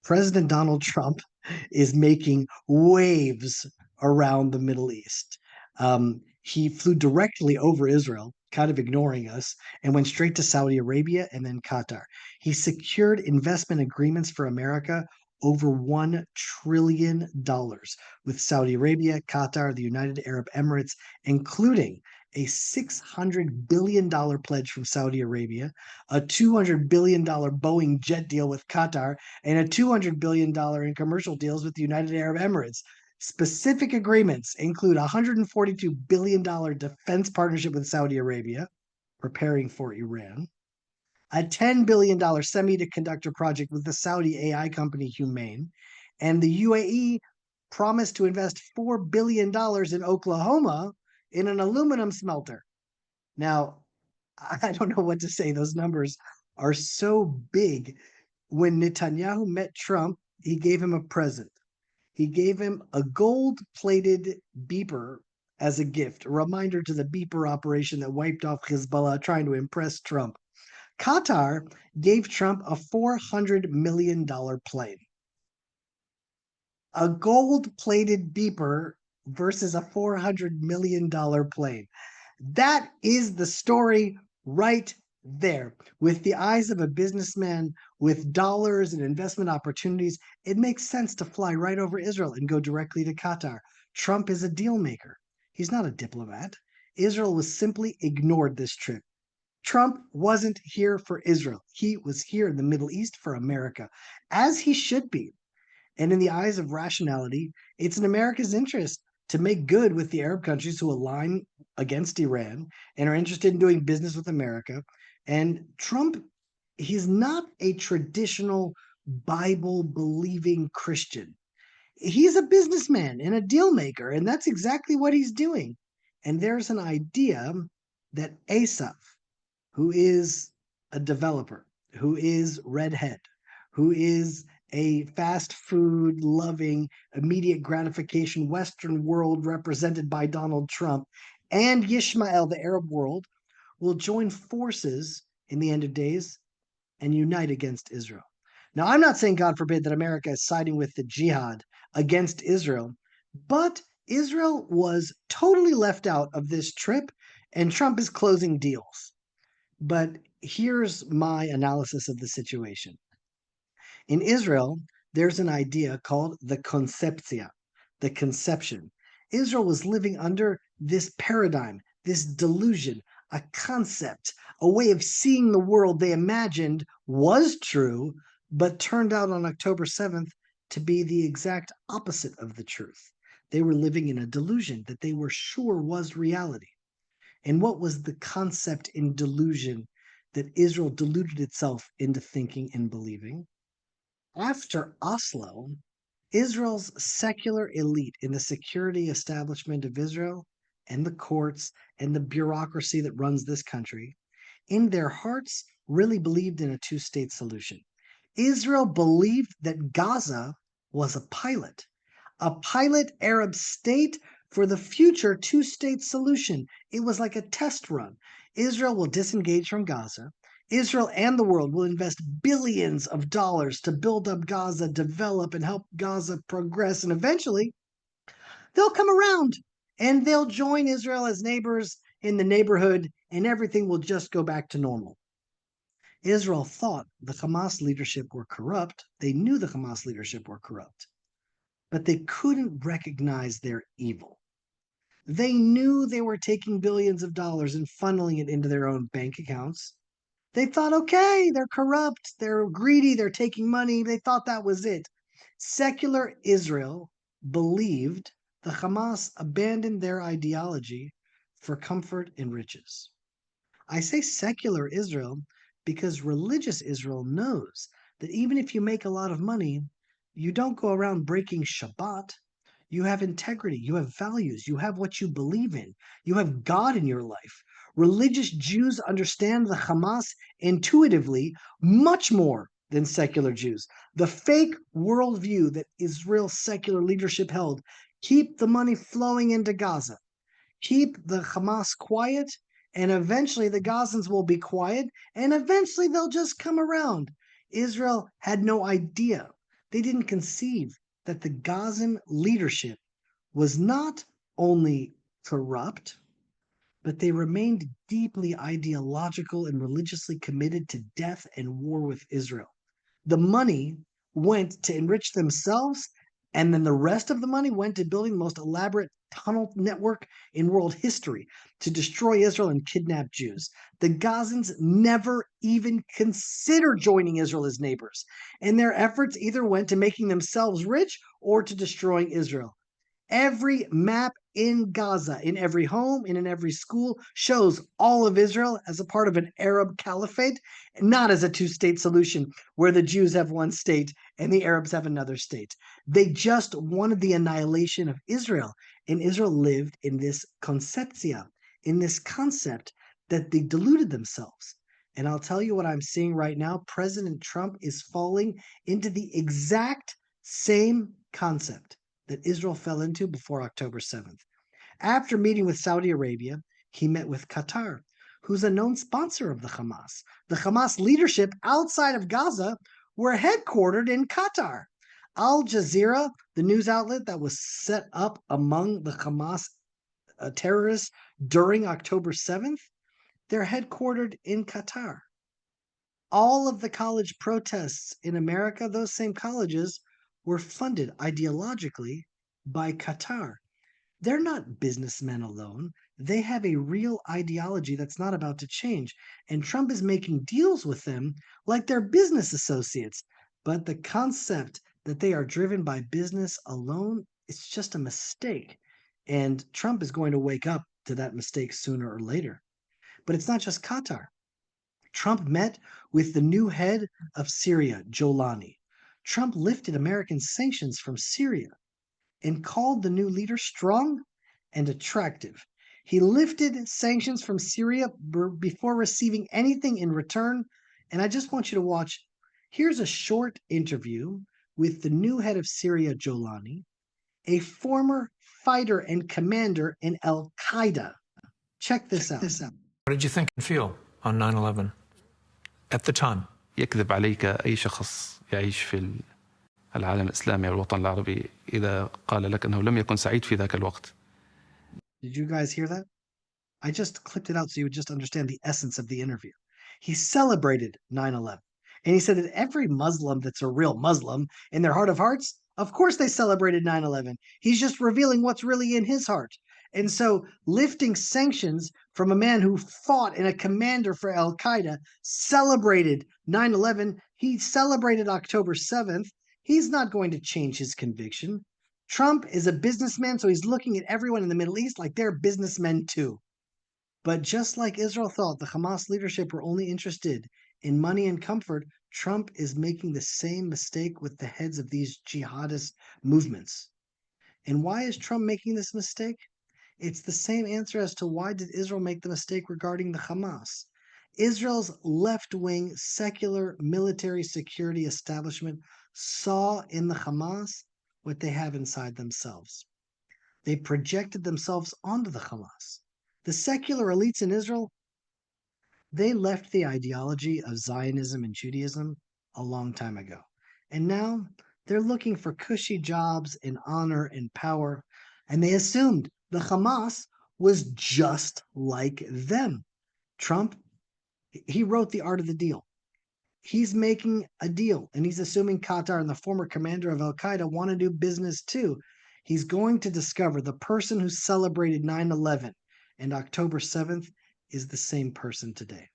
President Donald Trump is making waves around the Middle East. He flew directly over Israel, kind of ignoring us, and went straight to Saudi Arabia and then Qatar. He secured investment agreements for America over $1 trillion with Saudi Arabia, Qatar, the United Arab Emirates, including a $600 billion pledge from Saudi Arabia, a $200 billion Boeing jet deal with Qatar, and a $200 billion in commercial deals with the United Arab Emirates. Specific agreements include a $142 billion defense partnership with Saudi Arabia, preparing for Iran, a $10 billion semiconductor project with the Saudi AI company Humane, and the UAE promised to invest $4 billion in Oklahoma in an aluminum smelter. Now, I don't know what to say. Those numbers are so big. When Netanyahu met Trump, he gave him a present. He gave him a gold plated beeper as a gift, a reminder to the beeper operation that wiped off Hezbollah trying to impress Trump. Qatar gave Trump a $400 million plane. A gold plated beeper versus a $400 million plane. That is the story right there. With the eyes of a businessman with dollars and investment opportunities, it makes sense to fly right over Israel and go directly to Qatar. Trump is a deal maker. He's not a diplomat. Israel was simply ignored this trip. Trump wasn't here for Israel. He was here in the Middle East for America, as he should be. And in the eyes of rationality, it's in America's interest to make good with the Arab countries who align against Iran and are interested in doing business with America. And Trump, he's not a traditional Bible believing Christian. He's a businessman and a deal maker, and that's exactly what he's doing. And there's an idea that Asaph, who is a developer, who is redhead, who is a fast food loving, immediate gratification Western world represented by Donald Trump, and Yishmael, the Arab world, will join forces in the end of days and unite against Israel. Now, I'm not saying, God forbid, that America is siding with the jihad against Israel, but Israel was totally left out of this trip, and Trump is closing deals. But here's my analysis of the situation. In Israel, there's an idea called the conceptia, the conception. Israel was living under this paradigm, this delusion, a concept, a way of seeing the world they imagined was true, but turned out on October 7th to be the exact opposite of the truth. They were living in a delusion that they were sure was reality. And what was the concept in delusion that Israel deluded itself into thinking and believing? After Oslo, Israel's secular elite in the security establishment of Israel and the courts and the bureaucracy that runs this country, in their hearts, really believed in a two-state solution. Israel believed that Gaza was a pilot Arab state for the future two-state solution. It was like a test run. Israel will disengage from Gaza. Israel and the world will invest billions of dollars to build up Gaza, develop, and help Gaza progress. And eventually, they'll come around and they'll join Israel as neighbors in the neighborhood, and everything will just go back to normal. Israel thought the Hamas leadership were corrupt. They knew the Hamas leadership were corrupt, but they couldn't recognize their evil. They knew they were taking billions of dollars and funneling it into their own bank accounts. They thought, okay, they're corrupt, they're greedy, they're taking money. They thought that was it. Secular Israel believed the Hamas abandoned their ideology for comfort and riches. I say secular Israel because religious Israel knows that even if you make a lot of money, you don't go around breaking Shabbat. You have integrity, you have values, you have what you believe in, you have God in your life. Religious Jews understand the Hamas intuitively much more than secular Jews. The fake worldview that Israel's secular leadership held: keep the money flowing into Gaza, keep the Hamas quiet, and eventually the Gazans will be quiet, and eventually they'll just come around. Israel had no idea They didn't conceive that the Gazan leadership was not only corrupt, but they remained deeply ideological and religiously committed to death and war with Israel. The money went to enrich themselves, and then the rest of the money went to building the most elaborate tunnel network in world history to destroy Israel and kidnap Jews. The Gazans never even considered joining Israel as neighbors, and their efforts either went to making themselves rich or to destroying Israel. Every map in Gaza, in every home, and in every school, shows all of Israel as a part of an Arab caliphate, not as a two-state solution where the Jews have one state and the Arabs have another state. They just wanted the annihilation of Israel, and Israel lived in this conceptia, in this concept that they deluded themselves. And I'll tell you what I'm seeing right now. President Trump is falling into the exact same concept that Israel fell into before October 7th. After meeting with Saudi Arabia, he met with Qatar, who's a known sponsor of the Hamas. The Hamas leadership outside of Gaza were headquartered in Qatar. Al Jazeera, the news outlet that was set up among the Hamas terrorists during October 7th, they're headquartered in Qatar. All of the college protests in America, those same colleges, were funded ideologically by Qatar. They're not businessmen alone. They have a real ideology that's not about to change. And Trump is making deals with them like they're business associates. But the concept that they are driven by business alone, it's just a mistake. And Trump is going to wake up to that mistake sooner or later. But it's not just Qatar. Trump met with the new head of Syria, Jolani. Trump lifted American sanctions from Syria and called the new leader strong and attractive. He lifted sanctions from Syria before receiving anything in return. And I just want you to watch. Here's a short interview with the new head of Syria, Jolani, a former fighter and commander in Al Qaeda. Check this out. What did you think and feel on 9/11 at the time? يكذب عليك أي شخص يعيش في العالم الإسلامي والوطن العربي إذا قال لك أنه لم يكن سعيد في ذاك الوقت. Did you guys hear that? I just clipped it out so you would just understand the essence of the interview. He celebrated 9/11. And he said that every Muslim that's a real Muslim in their heart of hearts, of course they celebrated 9/11. He's just revealing what's really in his heart. And so lifting sanctions from a man who fought in a commander for Al Qaeda, celebrated 9/11. He celebrated October 7th. He's not going to change his conviction. Trump is a businessman, so he's looking at everyone in the Middle East like they're businessmen too. But just like Israel thought the Hamas leadership were only interested in money and comfort, Trump is making the same mistake with the heads of these jihadist movements. And why is Trump making this mistake? It's the same answer as to why did Israel make the mistake regarding the Hamas. Israel's left-wing secular military security establishment saw in the Hamas what they have inside themselves. They projected themselves onto the Hamas. The secular elites in Israel, they left the ideology of Zionism and Judaism a long time ago. And now they're looking for cushy jobs and honor and power. And they assumed the Hamas was just like them. Trump, he wrote The Art of the Deal. He's making a deal, and he's assuming Qatar and the former commander of Al Qaeda want to do business too. He's going to discover the person who celebrated 9/11 and October 7th is the same person today.